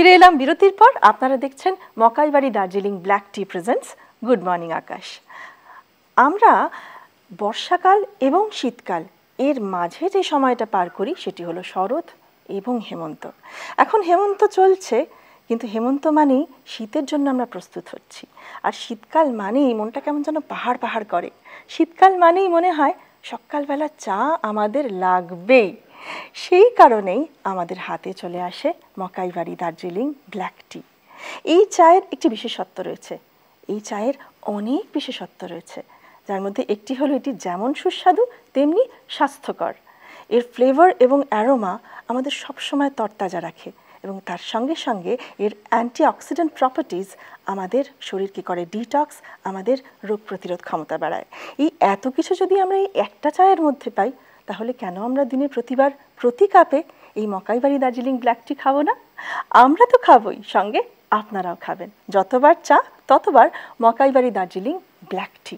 ফিরে এলাম বিরতির পর। আপনারা দেখছেন মকাইবাড়ি দার্জিলিং ব্ল্যাক টি প্রেজেন্টস গুড মর্নিং আকাশ। আমরা বর্ষাকাল এবং শীতকাল এর মাঝে যে সময়টা পার করি সেটি হলো শরৎ এবং হেমন্ত। এখন হেমন্ত চলছে, কিন্তু হেমন্ত মানেই শীতের জন্য আমরা প্রস্তুত হচ্ছি। আর শীতকাল মানেই মনটা কেমন যেন পাহাড় পাহাড় করে। শীতকাল মানেই মনে হয় সকালবেলা চা আমাদের লাগবেই। সেই কারণেই আমাদের হাতে চলে আসে মকাইবাড়ি দার্জিলিং ব্ল্যাক টি। এই চায়ের একটি বিশেষত্ব রয়েছে, এই চায়ের অনেক বিশেষত্ব রয়েছে, যার মধ্যে একটি হলো এটি যেমন সুস্বাদু তেমনি স্বাস্থ্যকর। এর ফ্লেভার এবং অ্যারোমা আমাদের সবসময় তরতাজা রাখে এবং তার সঙ্গে সঙ্গে এর অ্যান্টিঅক্সিডেন্ট প্রপার্টিজ আমাদের শরীরকে করে ডিটক্স, আমাদের রোগ প্রতিরোধ ক্ষমতা বাড়ায়। এই এত কিছু যদি আমরা এই একটা চায়ের মধ্যে পাই, তাহলে কেন আমরা দিনে প্রতিবার প্রতি কাপে এই মকাইবাড়ি দার্জিলিং ব্ল্যাক টি খাবো না? আমরা তো খাবোই, সঙ্গে আপনারাও খাবেন। যতবার চা ততবার মকাইবাড়ি দার্জিলিং ব্ল্যাক টি।